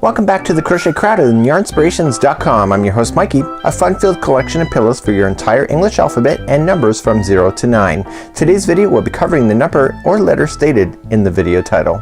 Welcome back to the Crochet Crowd on Yarnspirations.com. I'm your host Mikey, a fun-filled collection of pillows for your entire English alphabet and numbers from 0 to 9. Today's video will be covering the number or letter stated in the video title.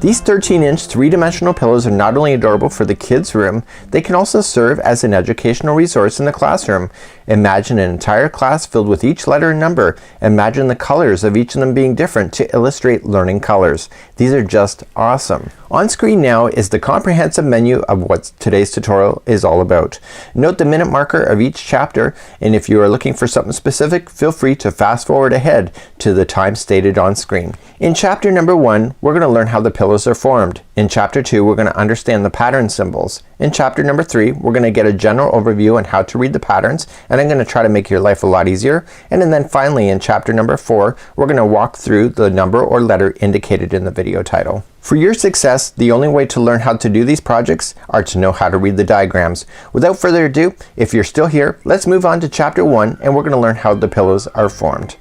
These 13-inch three-dimensional pillows are not only adorable for the kids' room, they can also serve as an educational resource in the classroom. Imagine an entire class filled with each letter and number. Imagine the colors of each of them being different to illustrate learning colors. These are just awesome. On screen now is the comprehensive menu of what today's tutorial is all about. Note the minute marker of each chapter, and if you are looking for something specific, feel free to fast forward ahead to the time stated on screen. In chapter number 1, we're going to learn how the pillows are formed. In chapter 2, we're going to understand the pattern symbols. In chapter number 3, we're going to get a general overview on how to read the patterns, and I'm going to try to make your life a lot easier. And then finally in chapter number 4, we're going to walk through the number or letter indicated in the video title. For your success, the only way to learn how to do these projects are to know how to read the diagrams. Without further ado, if you're still here, let's move on to chapter 1 and we're going to learn how the pillows are formed.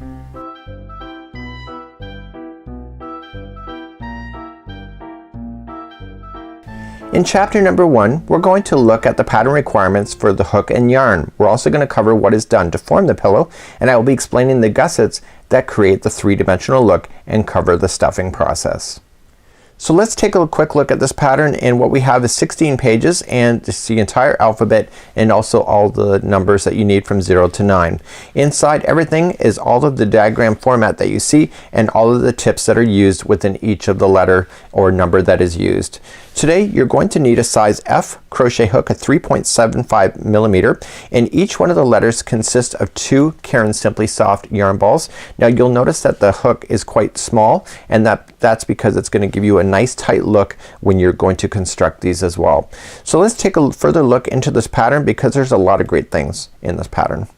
In chapter number 1, we're going to look at the pattern requirements for the hook and yarn. We're also going to cover what is done to form the pillow, and I will be explaining the gussets that create the three-dimensional look and cover the stuffing process. So let's take a quick look at this pattern, and what we have is 16 pages and it's the entire alphabet and also all the numbers that you need from 0 to 9. Inside everything is all of the diagram format that you see and all of the tips that are used within each of the letter or number that is used. Today you're going to need a size F crochet hook at 3.75 millimeter, and each one of the letters consists of 2 Caron Simply Soft yarn balls. Now you'll notice that the hook is quite small, and that's because it's going to give you a nice tight look when you're going to construct these as well. So let's take a further look into this pattern because there's a lot of great things in this pattern.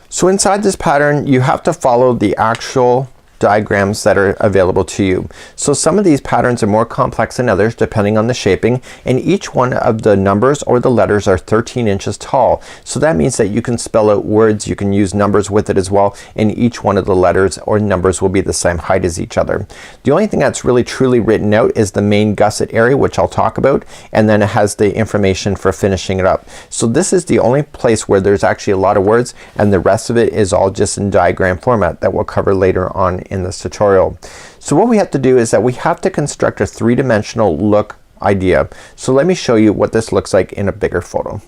So inside this pattern you have to follow the actual diagrams that are available to you. So some of these patterns are more complex than others depending on the shaping, and each one of the numbers or the letters are 13 inches tall. So that means that you can spell out words, you can use numbers with it as well, and each one of the letters or numbers will be the same height as each other. The only thing that's really truly written out is the main gusset area, which I'll talk about, and then it has the information for finishing it up. So this is the only place where there's actually a lot of words, and the rest of it is all just in diagram format that we'll cover later on in this tutorial. So what we have to do is that we have to construct a three-dimensional look idea. So let me show you what this looks like in a bigger photo.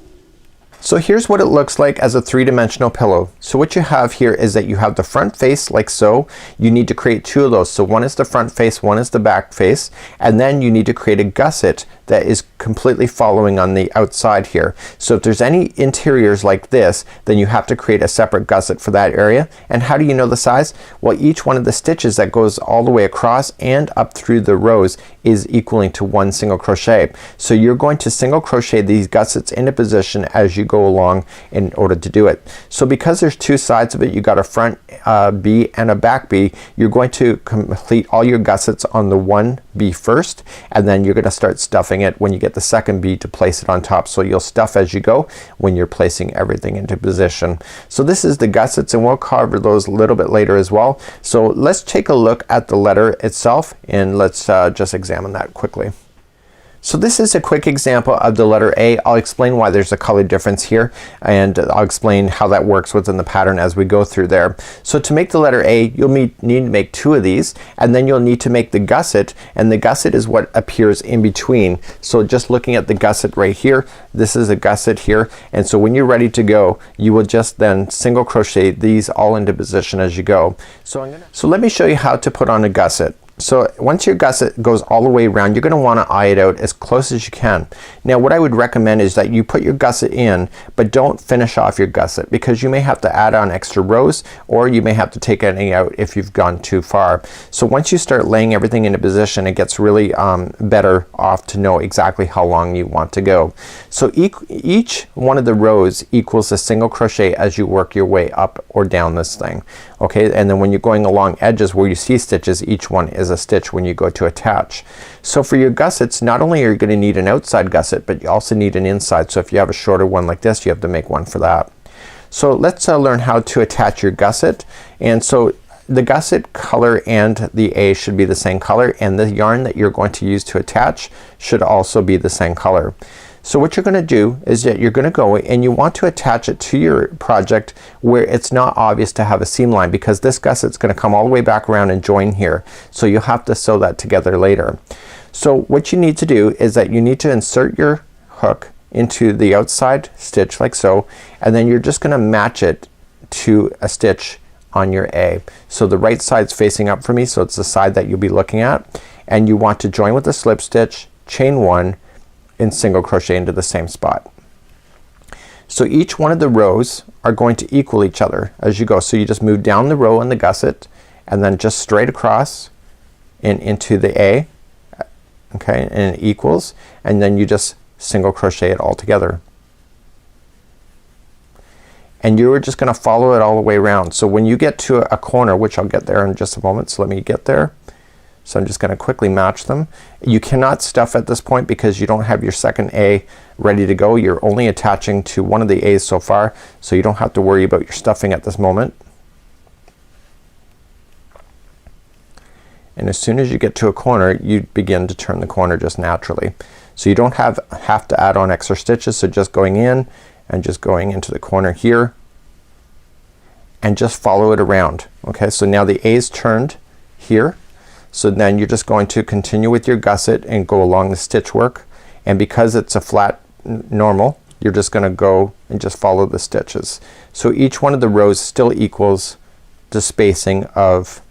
So here's what it looks like as a three-dimensional pillow. So what you have here is that you have the front face like so. You need to create 2 of those. So one is the front face, one is the back face, and then you need to create a gusset that is completely following on the outside here. So if there's any interiors like this, then you have to create a separate gusset for that area. And how do you know the size? Well, each one of the stitches that goes all the way across and up through the rows is equaling to 1 single crochet. So you're going to single crochet these gussets into position as you go along in order to do it. So because there's 2 sides of it, you got a front B and a back B, you're going to complete all your gussets on the 1 B first, and then you're going to start stuffing it when you get the second B to place it on top. So you'll stuff as you go when you're placing everything into position. So this is the gussets, and we'll cover those a little bit later as well. So let's take a look at the letter itself, and let's just examine that quickly. So this is a quick example of the letter A. I'll explain why there's a color difference here, and I'll explain how that works within the pattern as we go through there. So to make the letter A, you'll need to make 2 of these, and then you'll need to make the gusset, and the gusset is what appears in between. So just looking at the gusset right here, this is a gusset here, and so when you're ready to go, you will just then single crochet these all into position as you go. So let me show you how to put on a gusset. So once your gusset goes all the way around, you're going to want to eye it out as close as you can. Now what I would recommend is that you put your gusset in, but don't finish off your gusset, because you may have to add on extra rows, or you may have to take any out if you've gone too far. So once you start laying everything into position, it gets really better off to know exactly how long you want to go. So each one of the rows equals a single crochet as you work your way up or down this thing. Okay, and then when you're going along edges where you see stitches, each one is a stitch when you go to attach. So for your gussets, not only are you going to need an outside gusset, but you also need an inside. So if you have a shorter one like this, you have to make one for that. So let's learn how to attach your gusset. And so the gusset color and the A should be the same color, and the yarn that you're going to use to attach should also be the same color. So what you're gonna do is that you're gonna go and you want to attach it to your project where it's not obvious to have a seam line, because this gusset's gonna come all the way back around and join here. So you'll have to sew that together later. So what you need to do is that you need to insert your hook into the outside stitch like so, and then you're just gonna match it to a stitch on your A. So the right side's facing up for me, so it's the side that you'll be looking at, and you want to join with a slip stitch, chain 1, and single crochet into the same spot. So each one of the rows are going to equal each other as you go. So you just move down the row in the gusset and then just straight across and into the A, okay, and it equals, and then you just single crochet it all together. And you're just gonna follow it all the way around. So when you get to a corner, which I'll get there in just a moment, so let me get there. So I'm just gonna quickly match them. You cannot stuff at this point because you don't have your second A ready to go. You're only attaching to one of the A's so far, so you don't have to worry about your stuffing at this moment. And as soon as you get to a corner, you begin to turn the corner just naturally. So you don't have to add on extra stitches, so just going in and just going into the corner here and just follow it around. Okay, so now the A's turned here. So then you're just going to continue with your gusset and go along the stitch work, and because it's a flat normal, you're just gonna go and just follow the stitches. So each one of the rows still equals the spacing of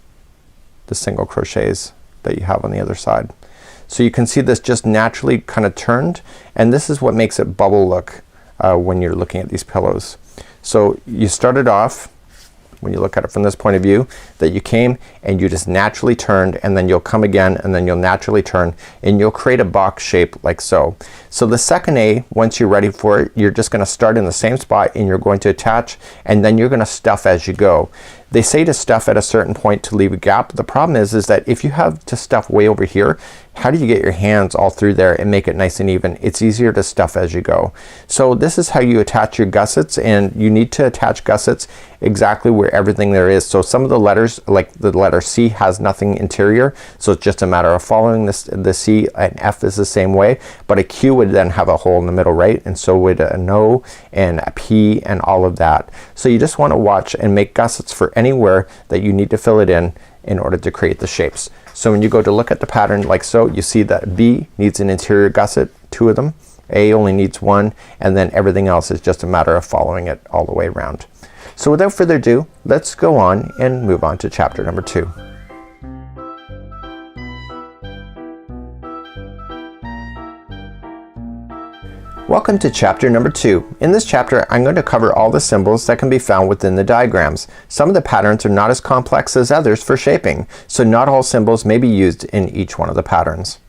the single crochets that you have on the other side. So you can see this just naturally kind of turned, and this is what makes it bubble look when you're looking at these pillows. So you started off, when you look at it from this point of view, that you came and you just naturally turned, and then you'll come again and then you'll naturally turn, and you'll create a box shape like so. So the second A, once you're ready for it, you're just gonna start in the same spot and you're going to attach, and then you're gonna stuff as you go. They say to stuff at a certain point to leave a gap. The problem is that if you have to stuff way over here, how do you get your hands all through there and make it nice and even? It's easier to stuff as you go. So this is how you attach your gussets, and you need to attach gussets exactly where everything there is. So some of the letters, like the letter C, has nothing interior, so it's just a matter of following this. The C and F is the same way, but a Q would then have a hole in the middle, right? And so would an O and a P and all of that. So you just want to watch and make gussets for anywhere that you need to fill it in order to create the shapes. So when you go to look at the pattern like so, you see that B needs an interior gusset, 2 of them, A only needs 1, and then everything else is just a matter of following it all the way around. So without further ado, let's go on and move on to chapter number 2. Welcome to chapter number 2. In this chapter, I'm going to cover all the symbols that can be found within the diagrams. Some of the patterns are not as complex as others for shaping, so not all symbols may be used in each one of the patterns.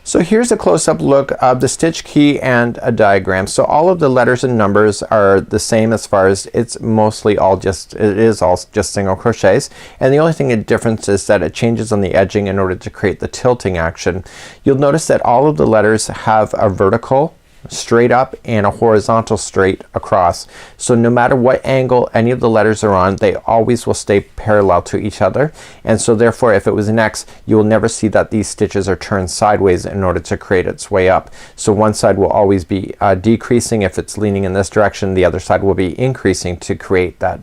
So here's a close-up look of the stitch key and a diagram. So all of the letters and numbers are the same as far as it's mostly all just, it is all just single crochets, and the only thing the difference is that it changes on the edging in order to create the tilting action. You'll notice that all of the letters have a vertical straight up and a horizontal straight across. So no matter what angle any of the letters are on, they always will stay parallel to each other, and so therefore if it was an X, you will never see that these stitches are turned sideways in order to create its way up. So one side will always be decreasing if it's leaning in this direction, the other side will be increasing to create that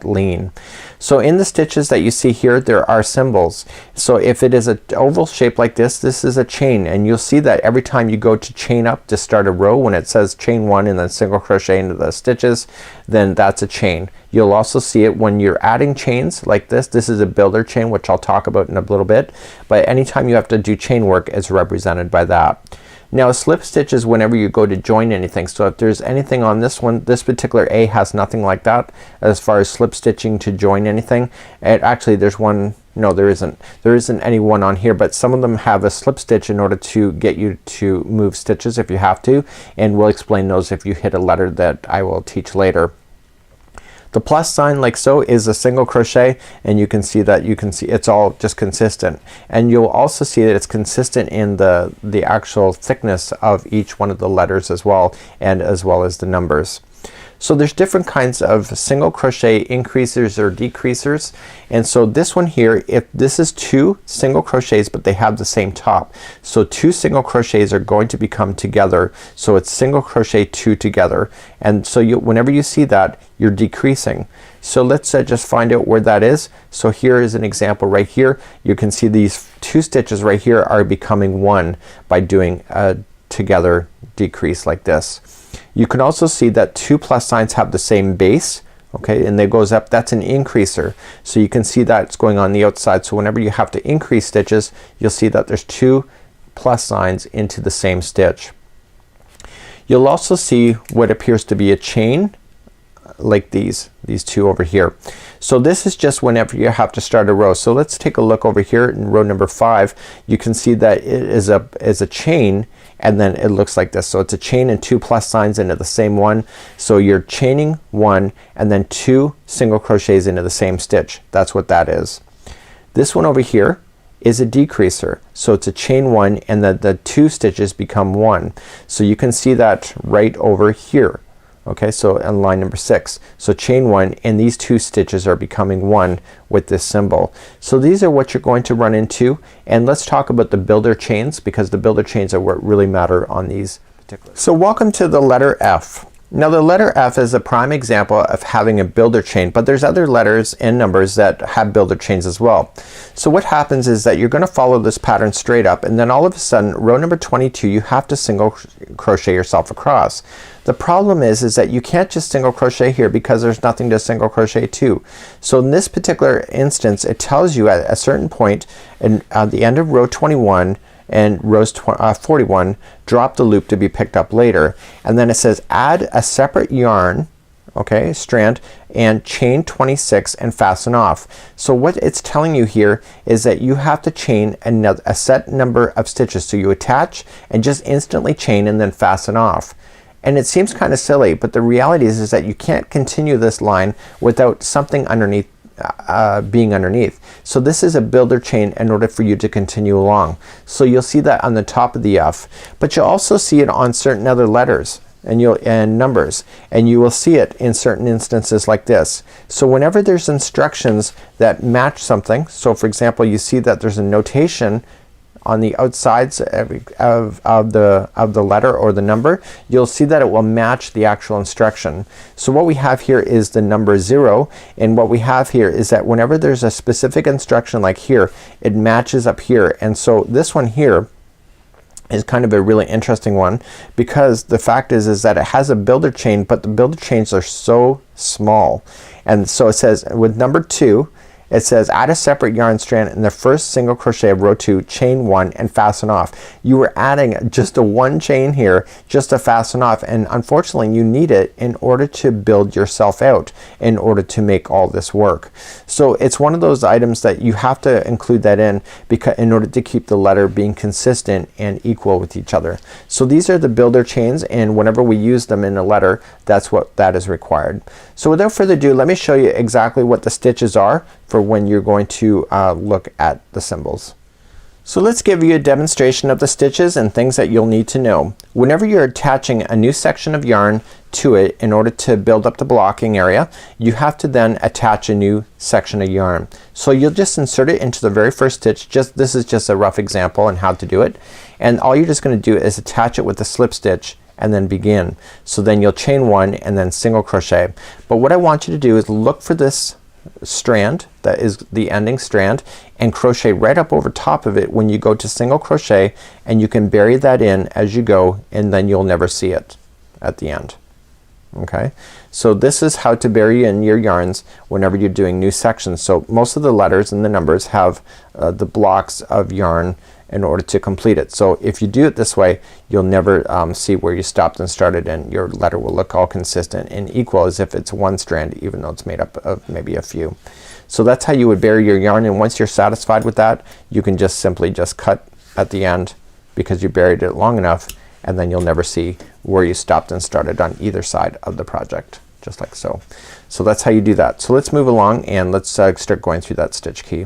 lean. So in the stitches that you see here, there are symbols. So if it is an oval shape like this, this is a chain, and you'll see that every time you go to chain up to start a row, when it says chain 1 and then single crochet into the stitches, then that's a chain. You'll also see it when you're adding chains like this. This is a builder chain, which I'll talk about in a little bit, but anytime you have to do chain work, it's represented by that. Now a slip stitch is whenever you go to join anything. So if there's anything on this one, this particular A has nothing like that as far as slip stitching to join anything. And actually there's one, no there isn't any one on here, but some of them have a slip stitch in order to get you to move stitches if you have to, and we'll explain those if you hit a letter that I will teach later. The plus sign like so is a single crochet, and you can see it's all just consistent, and you'll also see that it's consistent in the actual thickness of each one of the letters as well, and as well as the numbers. So there's different kinds of single crochet increasers or decreasers, and so this one here, if this is 2 single crochets but they have the same top, so 2 single crochets are going to become together, so it's single crochet 2 together, and so whenever you see that, you're decreasing. So let's just find out where that is. So here is an example right here. You can see these 2 stitches right here are becoming 1 by doing a together decrease like this. You can also see that 2 plus signs have the same base, okay, and it goes up. That's an increaser. So you can see that it's going on the outside. So whenever you have to increase stitches, you'll see that there's 2 plus signs into the same stitch. You'll also see what appears to be a chain, like these 2 over here. So this is just whenever you have to start a row. So let's take a look over here in row number 5. You can see that it is a chain, and then it looks like this. So it's a chain and 2 plus signs into the same one. So you're chaining 1 and then 2 single crochets into the same stitch. That's what that is. This one over here is a decreaser. So it's a chain 1 and then the 2 stitches become 1. So you can see that right over here. Okay, so on line number 6. So chain 1 and these 2 stitches are becoming 1 with this symbol. So these are what you're going to run into, and let's talk about the builder chains, because the builder chains are what really matter on these particular. So welcome to the letter F. Now the letter F is a prime example of having a builder chain, but there's other letters and numbers that have builder chains as well. So what happens is that you're gonna follow this pattern straight up, and then all of a sudden row number 22 you have to single crochet yourself across. The problem is that you can't just single crochet here because there's nothing to single crochet to. So in this particular instance it tells you at a certain point at the end of row 21 and rows 41, drop the loop to be picked up later, and then it says add a separate yarn, okay, strand, and chain 26 and fasten off. So what it's telling you here is that you have to chain a set number of stitches. So you attach and just instantly chain and then fasten off. And it seems kind of silly, but the reality is that you can't continue this line without something underneath being underneath. So this is a builder chain in order for you to continue along. So you'll see that on the top of the F, but you'll also see it on certain other letters and numbers, and you will see it in certain instances like this. So whenever there's instructions that match something, so for example you see that there's a notation on the outsides of the letter or the number, you'll see that it will match the actual instruction. So what we have here is the number 0, and what we have here is that whenever there's a specific instruction like here, it matches up here. And so this one here is kind of a really interesting one, because the fact is that it has a builder chain, but the builder chains are so small. And so it says with number 2, it says add a separate yarn strand in the first single crochet of row 2, chain 1 and fasten off. You were adding just a 1 chain here just to fasten off, and unfortunately you need it in order to build yourself out, in order to make all this work. So it's one of those items that you have to include that in order to keep the letter being consistent and equal with each other. So these are the builder chains, and whenever we use them in a letter, that's what that is required. So without further ado, let me show you exactly what the stitches are for when you're going to look at the symbols. So let's give you a demonstration of the stitches and things that you'll need to know. Whenever you're attaching a new section of yarn to it in order to build up the blocking area, you have to then attach a new section of yarn. So you'll just insert it into the very first stitch. This is just a rough example on how to do it, and all you're just going to do is attach it with a slip stitch and then begin. So then you'll chain 1 and then single crochet. But what I want you to do is look for this strand that is the ending strand and crochet right up over top of it when you go to single crochet, and you can bury that in as you go, and then you'll never see it at the end. Okay, so this is how to bury in your yarns whenever you're doing new sections. So most of the letters and the numbers have the blocks of yarn in order to complete it. So if you do it this way, you'll never see where you stopped and started, and your letter will look all consistent and equal as if it's one strand, even though it's made up of maybe a few. So that's how you would bury your yarn, and once you're satisfied with that, you can just simply cut at the end because you buried it long enough, and then you'll never see where you stopped and started on either side of the project, just like so. So that's how you do that. So let's move along and let's start going through that stitch key.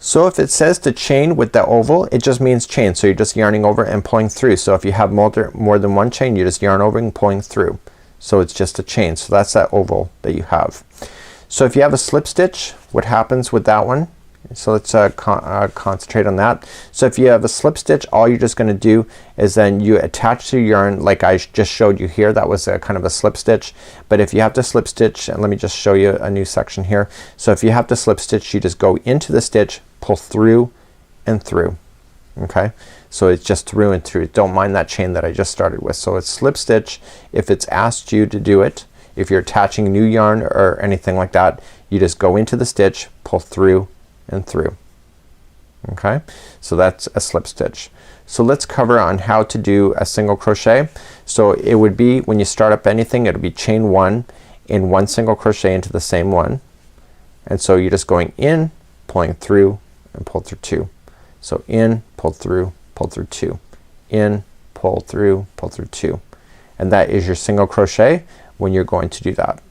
So if it says to chain with the oval, it just means chain. So you're just yarning over and pulling through. So if you have more than one chain, you just yarn over and pulling through. So it's just a chain. So that's that oval that you have. So if you have a slip stitch, what happens with that one? So let's concentrate on that. So if you have a slip stitch, all you're just gonna do is then you attach to your yarn like I just showed you here. That was a kind of a slip stitch. But if you have to slip stitch, and let me just show you a new section here. So if you have to slip stitch, you just go into the stitch, pull through and through. Okay, so it's just through and through. Don't mind that chain that I just started with. So it's slip stitch if it's asked you to do it. If you're attaching new yarn or anything like that, you just go into the stitch, pull through and through. Okay, so that's a slip stitch. So let's cover on how to do a single crochet. So it would be when you start up anything, it'll be chain 1 in 1 single crochet into the same one. And so you're just going in, pulling through and pull through 2. So in, pull through 2, in, pull through 2. And that is your single crochet when you're going to do that.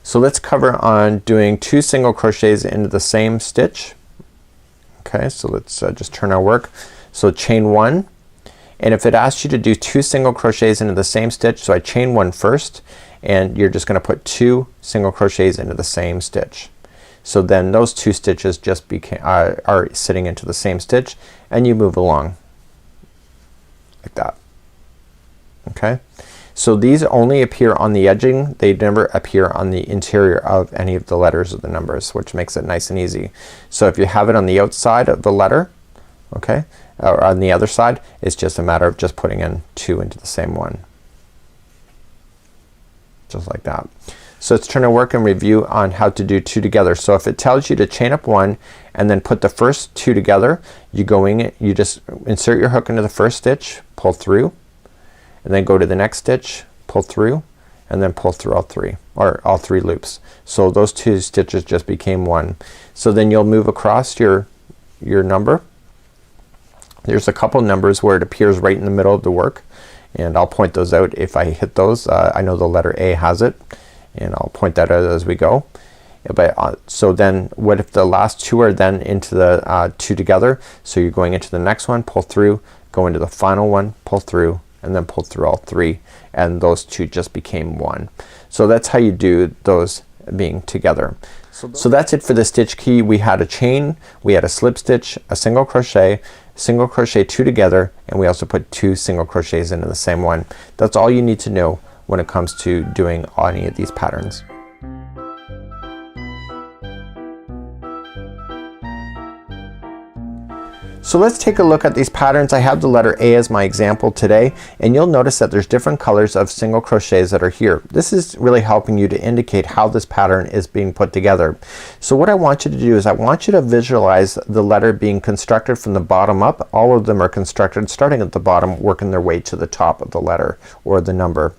So let's cover on doing 2 single crochets into the same stitch. Okay, so let's just turn our work. So chain 1, and if it asks you to do 2 single crochets into the same stitch, so I chain 1 first, and you're just gonna put 2 single crochets into the same stitch. So then those 2 stitches just are sitting into the same stitch, and you move along like that. Okay, so these only appear on the edging. They never appear on the interior of any of the letters or the numbers, which makes it nice and easy. So if you have it on the outside of the letter, okay, or on the other side, it's just a matter of just putting in 2 into the same one, just like that. So let's turn our work and review on how to do 2 together. So if it tells you to chain up 1 and then put the first 2 together, you go in, you just insert your hook into the first stitch, pull through, and then go to the next stitch, pull through, and then pull through all 3, or all 3 loops. So those 2 stitches just became 1. So then you'll move across your number. There's a couple numbers where it appears right in the middle of the work, and I'll point those out if I hit those. I know the letter A has it, and I'll point that out as we go. But so then what if the last 2 are then into the 2 together? So you're going into the next one, pull through, go into the final one, pull through, and then pull through all 3, and those 2 just became 1. So that's how you do those being together. So that's it for the stitch key. We had a chain, we had a slip stitch, a single crochet 2 together, and we also put 2 single crochets into the same one. That's all you need to know when it comes to doing any of these patterns. So let's take a look at these patterns. I have the letter A as my example today, and you'll notice that there's different colors of single crochets that are here. This is really helping you to indicate how this pattern is being put together. So what I want you to do is I want you to visualize the letter being constructed from the bottom up. All of them are constructed starting at the bottom, working their way to the top of the letter or the number.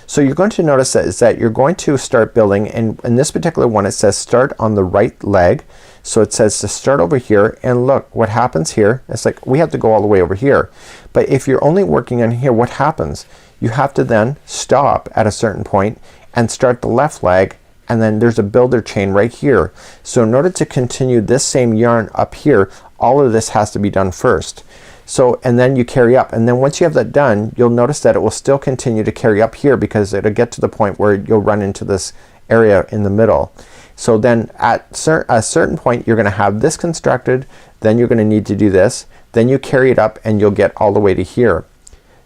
So you're going to notice that you're going to start building, and in this particular one it says start on the right leg. So it says to start over here, and look what happens here. It's like we have to go all the way over here. But if you're only working on here, what happens? You have to then stop at a certain point and start the left leg, and then there's a builder chain right here. So in order to continue this same yarn up here, all of this has to be done first. So and then you carry up, and then once you have that done, you'll notice that it will still continue to carry up here because it'll get to the point where you'll run into this area in the middle. So then at a certain point you're gonna have this constructed, then you're gonna need to do this, then you carry it up and you'll get all the way to here.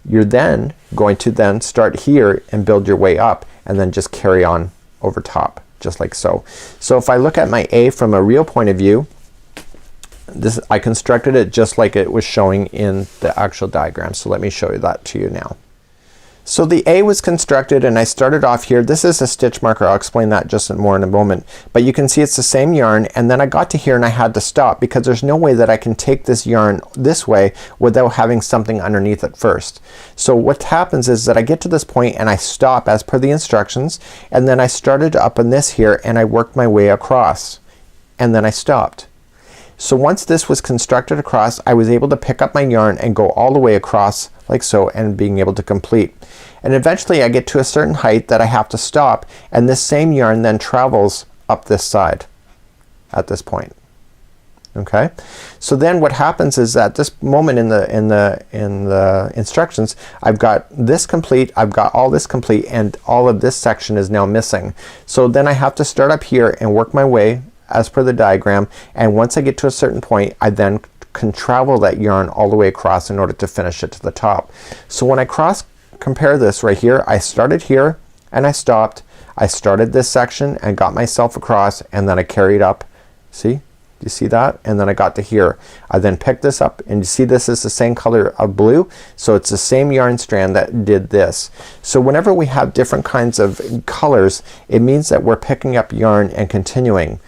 You're then going to then start here and build your way up, and then just carry on over top just like so. So if I look at my A from a real point of view, this I constructed it just like it was showing in the actual diagram. So let me show you that to you now. So the A was constructed, and I started off here. This is a stitch marker. I'll explain that just more in a moment. But you can see it's the same yarn, and then I got to here and I had to stop because there's no way that I can take this yarn this way without having something underneath it first. So what happens is that I get to this point and I stop as per the instructions, and then I started up in this here and I worked my way across, and then I stopped. So once this was constructed across, I was able to pick up my yarn and go all the way across like so, and being able to complete. And eventually I get to a certain height that I have to stop, and this same yarn then travels up this side at this point. Okay, so then what happens is at this moment in the instructions, I've got this complete, I've got all this complete, and all of this section is now missing. So then I have to start up here and work my way as per the diagram, and once I get to a certain point, I then can travel that yarn all the way across in order to finish it to the top. So when I compare this right here, I started here and I stopped. I started this section and got myself across, and then I carried up. See? You see that? And then I got to here. I then picked this up, and you see this is the same color of blue, so it's the same yarn strand that did this. So whenever we have different kinds of colors, it means that we're picking up yarn and continuing.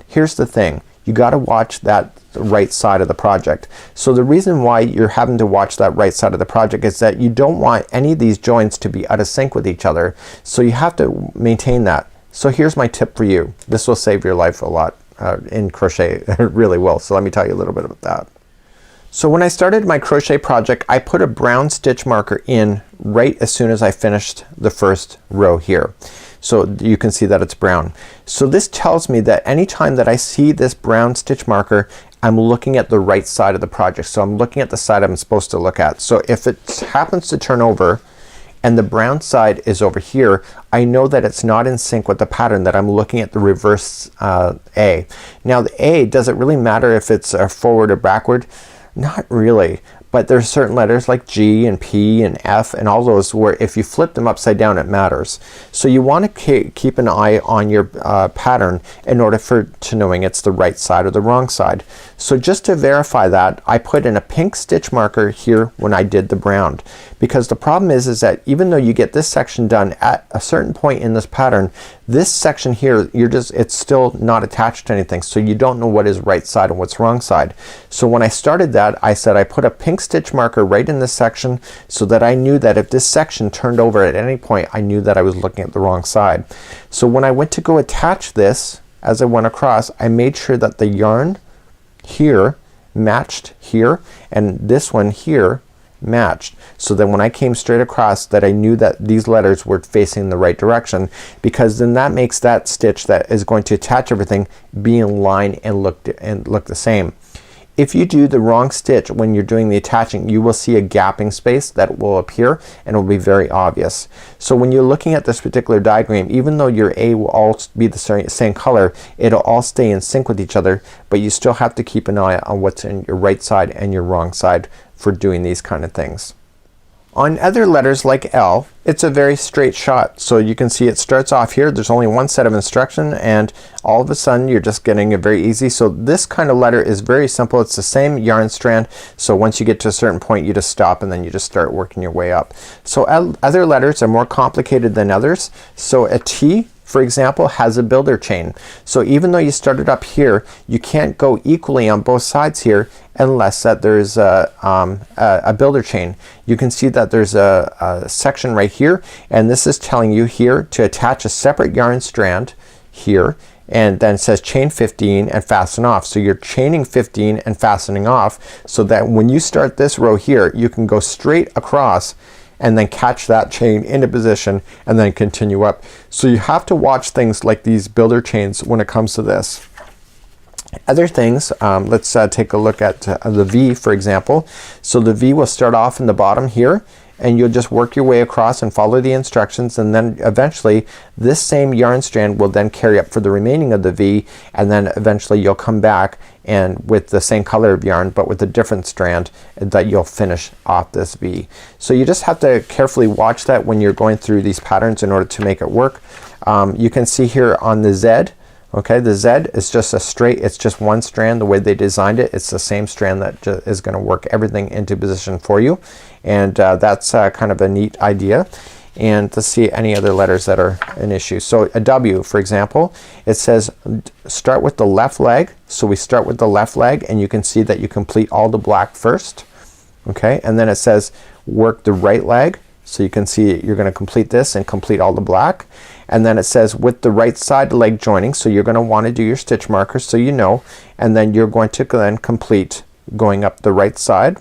Here's the thing, you got to watch that right side of the project. So the reason why you're having to watch that right side of the project is that you don't want any of these joints to be out of sync with each other, so you have to maintain that. So here's my tip for you. This will save your life a lot in crochet. It really will. So let me tell you a little bit about that. So when I started my crochet project, I put a brown stitch marker in right as soon as I finished the first row here. So you can see that it's brown. So this tells me that anytime that I see this brown stitch marker, I'm looking at the right side of the project. So I'm looking at the side I'm supposed to look at. So if it happens to turn over and the brown side is over here, I know that it's not in sync with the pattern, that I'm looking at the reverse A. Now the A, does it really matter if it's forward or backward? Not really. But there's certain letters like G and P and F and all those where if you flip them upside down it matters. So you want to keep an eye on your pattern in order to knowing it's the right side or the wrong side. So just to verify that, I put in a pink stitch marker here when I did the brown, because the problem is that even though you get this section done at a certain point in this pattern, this section here, it's still not attached to anything, so you don't know what is right side and what's wrong side. So when I started that, I said I put a pink stitch marker right in this section so that I knew that if this section turned over at any point, I knew that I was looking at the wrong side. So when I went to go attach this, as I went across, I made sure that the yarn here matched here and this one here matched, so that when I came straight across that I knew that these letters were facing the right direction, because then that makes that stitch that is going to attach everything be in line and look the same. If you do the wrong stitch when you're doing the attaching, you will see a gapping space that will appear and it will be very obvious. So when you're looking at this particular diagram, even though your A will all be the same color, it'll all stay in sync with each other, but you still have to keep an eye on what's in your right side and your wrong side for doing these kind of things. On other letters like L, it's a very straight shot. So you can see it starts off here, there's only one set of instruction, and all of a sudden you're just getting it very easy. So this kind of letter is very simple. It's the same yarn strand, so once you get to a certain point you just stop and then you just start working your way up. So other letters are more complicated than others. So a T, for example, has a builder chain. So even though you started up here, you can't go equally on both sides here unless that there's a builder chain. You can see that there's a section right here, and this is telling you here to attach a separate yarn strand here, and then it says chain 15 and fasten off. So you're chaining 15 and fastening off, so that when you start this row here you can go straight across and then catch that chain into position and then continue up. So you have to watch things like these builder chains when it comes to this. Other things, let's take a look at the V, for example. So the V will start off in the bottom here, and you'll just work your way across and follow the instructions, and then eventually this same yarn strand will then carry up for the remaining of the V, and then eventually you'll come back and with the same color of yarn but with a different strand that you'll finish off this V. So you just have to carefully watch that when you're going through these patterns in order to make it work. You can see here on the Z, okay, the Z is just a straight, it's just one strand. The way they designed it, it's the same strand that is going to work everything into position for you, and that's kind of a neat idea. And let's see any other letters that are an issue. So a W, for example, it says start with the left leg. So we start with the left leg, and you can see that you complete all the black first, okay, and then it says work the right leg. So you can see you're going to complete this and complete all the black, and then it says with the right side leg joining, so you're going to want to do your stitch markers so you know, and then you're going to then complete going up the right side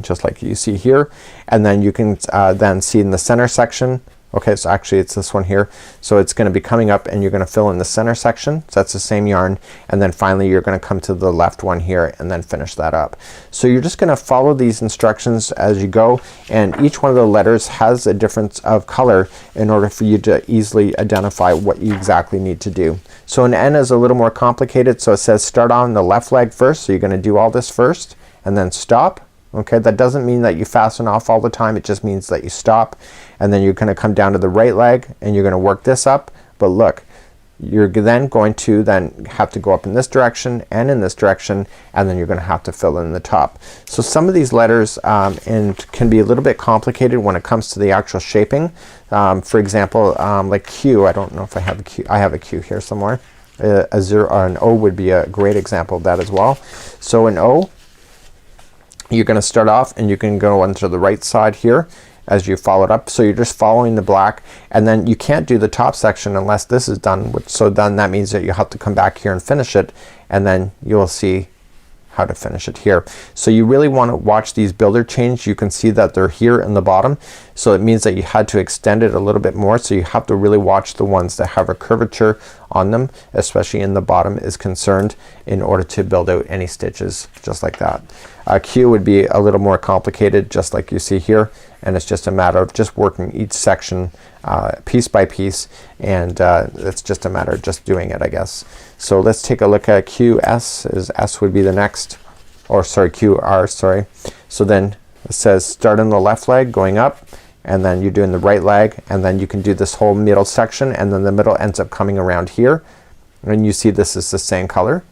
just like you see here, and then you can then see in the center section, Okay, so actually it's this one here. So it's gonna be coming up and you're gonna fill in the center section. So that's the same yarn, and then finally you're gonna come to the left one here and then finish that up. So you're just gonna follow these instructions as you go, and each one of the letters has a difference of color in order for you to easily identify what you exactly need to do. So an N is a little more complicated, so it says start on the left leg first. So you're gonna do all this first and then stop. Okay, that doesn't mean that you fasten off all the time, it just means that you stop, and then you're gonna come down to the right leg and you're gonna work this up. But look, you're then going to have to go up in this direction and in this direction, and then you're gonna have to fill in the top. So some of these letters can be a little bit complicated when it comes to the actual shaping. For example, like Q, I don't know if I have a Q. I have a Q here somewhere. A 0 or an O would be a great example of that as well. So an O, you're gonna start off and you can go onto the right side here as you follow it up. So you're just following the black, and then you can't do the top section unless this is done. So then that means that you have to come back here and finish it, and then you'll see how to finish it here. So you really want to watch these builder chains. You can see that they're here in the bottom, so it means that you had to extend it a little bit more. So you have to really watch the ones that have a curvature on them, especially in the bottom is concerned, in order to build out any stitches just like that. Q would be a little more complicated, just like you see here, and it's just a matter of just working each section piece by piece, and it's just a matter of just doing it, I guess. So let's take a look at Q. S would be the next, or sorry, QR, sorry. So then it says start on the left leg going up, and then you're doing the right leg, and then you can do this whole middle section, and then the middle ends up coming around here, and you see this is the same color,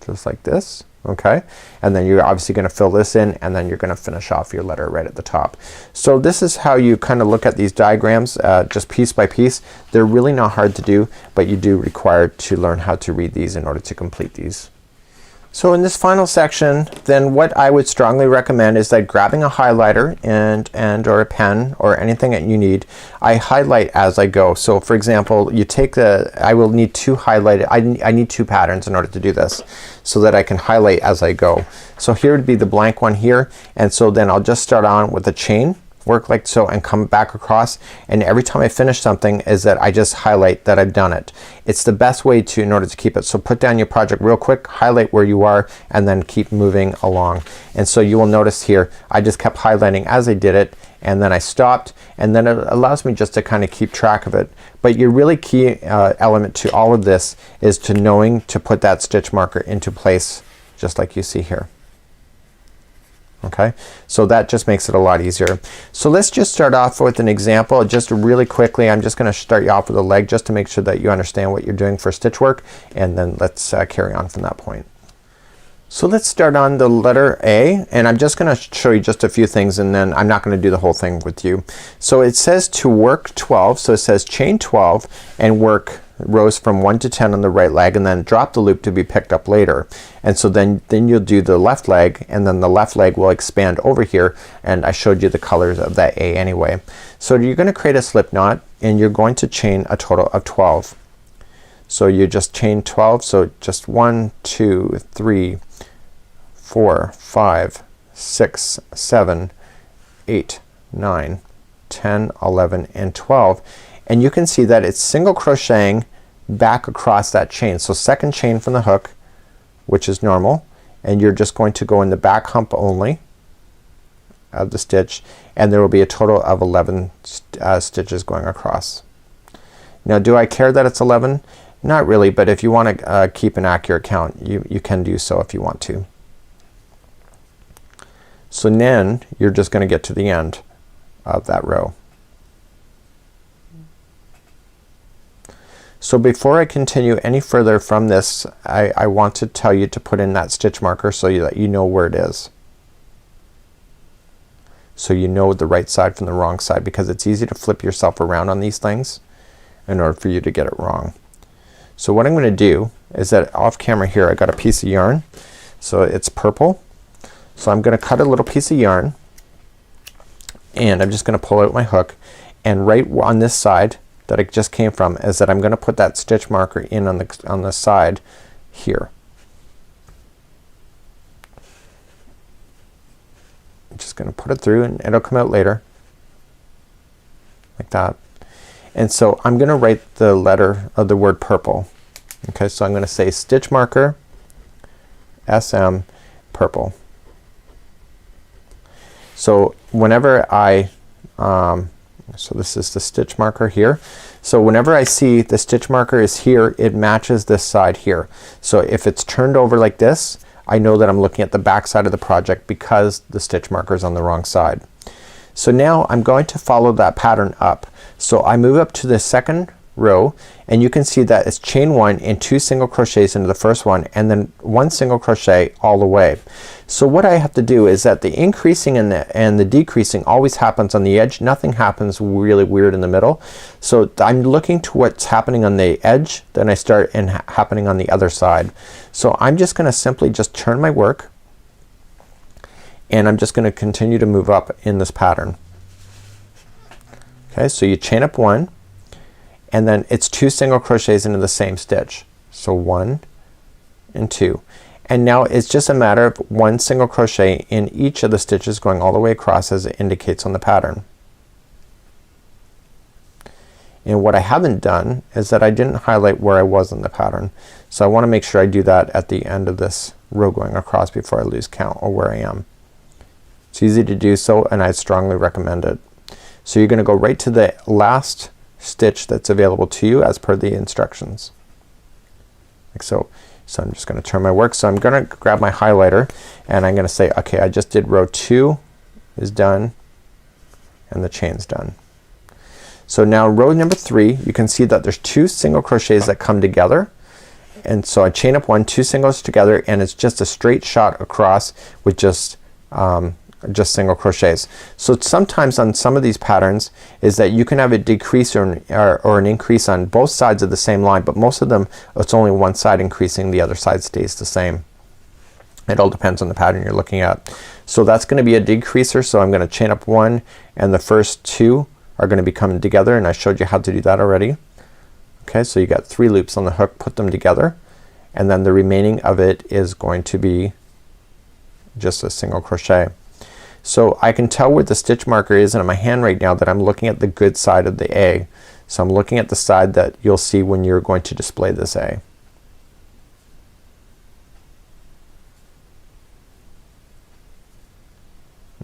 just like this. Okay, and then you're obviously gonna fill this in, and then you're gonna finish off your letter right at the top. So this is how you kind of look at these diagrams, just piece by piece. They're really not hard to do, but you do require to learn how to read these in order to complete these. So in this final section, then what I would strongly recommend is that grabbing a highlighter and or a pen or anything that you need, I highlight as I go. So for example, you take I will need two highlighted, I need two patterns in order to do this, so that I can highlight as I go. So here would be the blank one here, and so then I'll just start on with a chain, work like so, and come back across, and every time I finish something is that I just highlight that I've done it. It's the best way to, in order to keep it. So put down your project real quick, highlight where you are, and then keep moving along. And so you will notice here I just kept highlighting as I did it, and then I stopped, and then it allows me just to kind of keep track of it. But your really key element to all of this is to knowing to put that stitch marker into place, just like you see here. Okay, so that just makes it a lot easier. So let's just start off with an example just really quickly. I'm just gonna start you off with a leg just to make sure that you understand what you're doing for stitch work, and then let's carry on from that point. So let's start on the letter A, and I'm just gonna show you just a few things, and then I'm not gonna do the whole thing with you. So it says to work 12, so it says chain 12 and work rows from 1 to 10 on the right leg, and then drop the loop to be picked up later. And so then you'll do the left leg, and then the left leg will expand over here, and I showed you the colors of that A anyway. So you're gonna create a slip knot, and you're going to chain a total of 12. So you just chain 12, so just 1, 2, 3, 4, 5, 6, 7, 8, 9, 10, 11, and 12. And you can see that it's single crocheting back across that chain. So second chain from the hook, which is normal, and you're just going to go in the back hump only of the stitch, and there will be a total of 11 stitches going across. Now do I care that it's 11? Not really, but if you want to keep an accurate count, you can do so if you want to. So then you're just gonna get to the end of that row. So before I continue any further from this, I want to tell you to put in that stitch marker so that you know where it is. So you know the right side from the wrong side, because it's easy to flip yourself around on these things in order for you to get it wrong. So what I'm gonna do is that off camera here I got a piece of yarn, so it's purple. So I'm gonna cut a little piece of yarn, and I'm just gonna pull out my hook, and right on this side that it just came from is that I'm gonna put that stitch marker in on the side here. I'm just gonna put it through, and it'll come out later like that. And so I'm gonna write the letter of the word purple. Okay, so I'm gonna say stitch marker SM purple. So whenever I so this is the stitch marker here. So whenever I see the stitch marker is here, it matches this side here. So if it's turned over like this, I know that I'm looking at the back side of the project because the stitch marker is on the wrong side. So now I'm going to follow that pattern up. So I move up to the second row and you can see that it's chain 1 and 2 single crochets into the first one and then 1 single crochet all the way. So what I have to do is that the increasing and the decreasing always happens on the edge. Nothing happens really weird in the middle. So I'm looking to what's happening on the edge, then I start and happening on the other side. So I'm just gonna simply just turn my work and I'm just gonna continue to move up in this pattern. Okay, so you chain up 1 and then it's 2 single crochets into the same stitch. So 1 and 2. And now it's just a matter of 1 single crochet in each of the stitches going all the way across as it indicates on the pattern. And what I haven't done is that I didn't highlight where I was in the pattern. So I wanna make sure I do that at the end of this row going across before I lose count or where I am. It's easy to do so and I strongly recommend it. So you're gonna go right to the last stitch that's available to you as per the instructions. Like so. So I'm just gonna turn my work. So I'm gonna grab my highlighter and I'm gonna say, okay, I just did row 2 is done and the chain's done. So now row number 3, you can see that there's 2 single crochets that come together. And so I chain up 1, 2 singles together and it's just a straight shot across with just single crochets. So sometimes on some of these patterns is that you can have a decrease or an increase on both sides of the same line, but most of them it's only one side increasing, the other side stays the same. It all depends on the pattern you're looking at. So that's gonna be a decreaser, so I'm gonna chain up 1 and the first 2 are gonna be coming together and I showed you how to do that already. Okay, so you got 3 loops on the hook, put them together and then the remaining of it is going to be just a single crochet. So I can tell where the stitch marker is in my hand right now that I'm looking at the good side of the A. So I'm looking at the side that you'll see when you're going to display this A.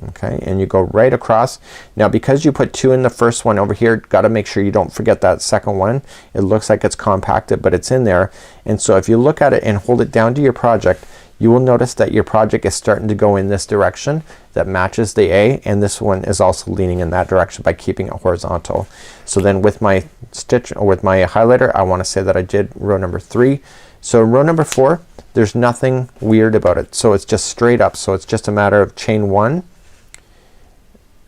Okay, and you go right across. Now because you put 2 in the first one over here, gotta make sure you don't forget that second one. It looks like it's compacted but it's in there. And so if you look at it and hold it down to your project, you will notice that your project is starting to go in this direction that matches the A, and this one is also leaning in that direction by keeping it horizontal. So then with my stitch or with my highlighter I wanna say that I did row number 3. So row number 4, there's nothing weird about it. So it's just straight up. So it's just a matter of chain 1.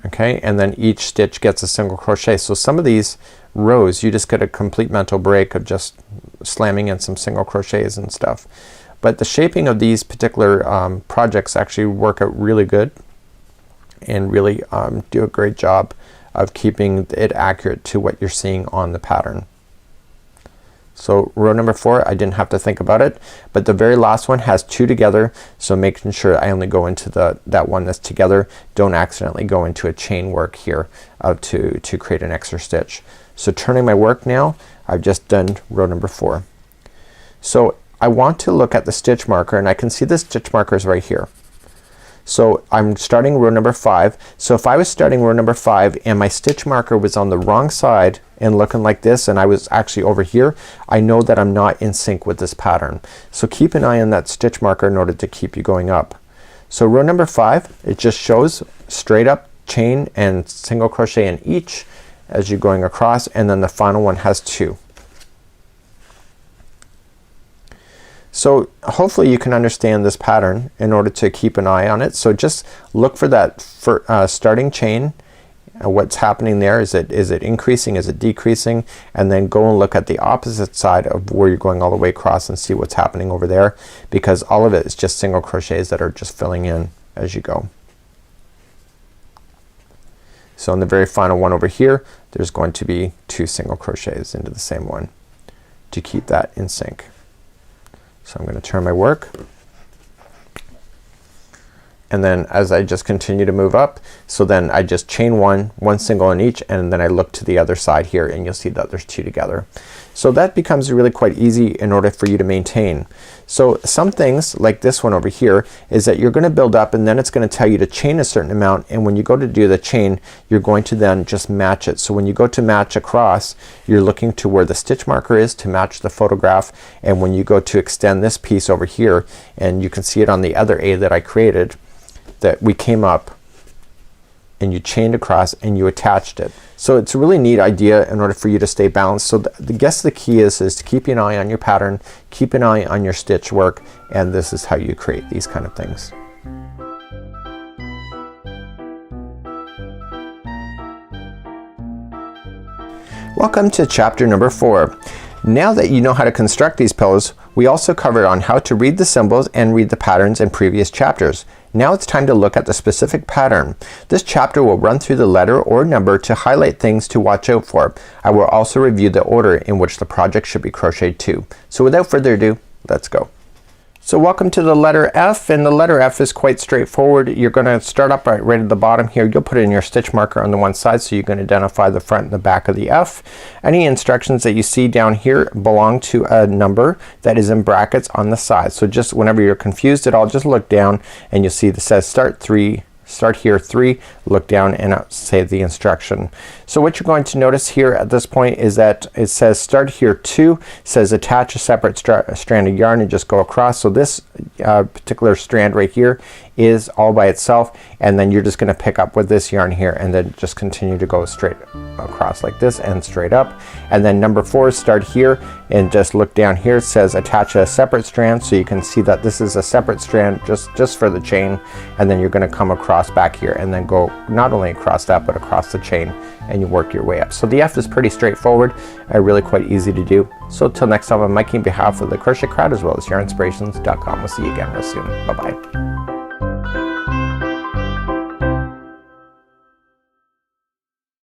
Okay, and then each stitch gets a single crochet. So some of these rows you just get a complete mental break of just slamming in some single crochets and stuff. But the shaping of these particular projects actually work out really good and really do a great job of keeping it accurate to what you're seeing on the pattern. So row number 4, I didn't have to think about it, but the very last one has 2 together, so making sure I only go into that one that's together. Don't accidentally go into a chain work here to create an extra stitch. So turning my work now, I've just done row number 4. So I want to look at the stitch marker and I can see the stitch markers right here. So I'm starting row number 5. So if I was starting row number 5 and my stitch marker was on the wrong side and looking like this and I was actually over here, I know that I'm not in sync with this pattern. So keep an eye on that stitch marker in order to keep you going up. So row number 5, it just shows straight up chain and single crochet in each as you're going across, and then the final one has 2. So hopefully you can understand this pattern in order to keep an eye on it. So just look for that starting chain. What's happening there? Is it increasing? Is it decreasing? And then go and look at the opposite side of where you're going all the way across and see what's happening over there, because all of it is just single crochets that are just filling in as you go. So in the very final one over here, there's going to be 2 single crochets into the same one to keep that in sync. So I'm going to turn my work and then as I just continue to move up, so then I just chain one single in each, and then I look to the other side here and you'll see that there's two together. So that becomes really quite easy in order for you to maintain. So some things like this one over here is that you're gonna build up and then it's gonna tell you to chain a certain amount, and when you go to do the chain you're going to then just match it. So when you go to match across, you're looking to where the stitch marker is to match the photograph, and when you go to extend this piece over here, and you can see it on the other A that I created, that we came up and you chained across and you attached it. So it's a really neat idea in order for you to stay balanced. So I guess the key is to keep an eye on your pattern, keep an eye on your stitch work, and this is how you create these kind of things. Welcome to chapter number 4. Now that you know how to construct these pillows, we also covered on how to read the symbols and read the patterns in previous chapters. Now it's time to look at the specific pattern. This chapter will run through the letter or number to highlight things to watch out for. I will also review the order in which the project should be crocheted to. So without further ado, let's go. So welcome to the letter F, and the letter F is quite straightforward. You're gonna start up right at the bottom here. You'll put in your stitch marker on the one side, so you can identify the front and the back of the F. Any instructions that you see down here belong to a number that is in brackets on the side. So just whenever you're confused at all, just look down and you'll see that says start here 3, look down and say the instruction. So what you're going to notice here at this point is that it says start here 2, says attach a separate strand of yarn and just go across. So this particular strand right here is all by itself, and then you're just gonna pick up with this yarn here and then just continue to go straight across like this and straight up. And then number 4, start here and just look down here. It says attach a separate strand, so you can see that this is a separate strand just for the chain, and then you're gonna come across back here and then go not only across that but across the chain, and you work your way up. So the F is pretty straightforward and really quite easy to do. So till next time, I'm Mikey on behalf of the Crochet Crowd as well as Yarnspirations.com. We'll see you again real soon. Bye bye.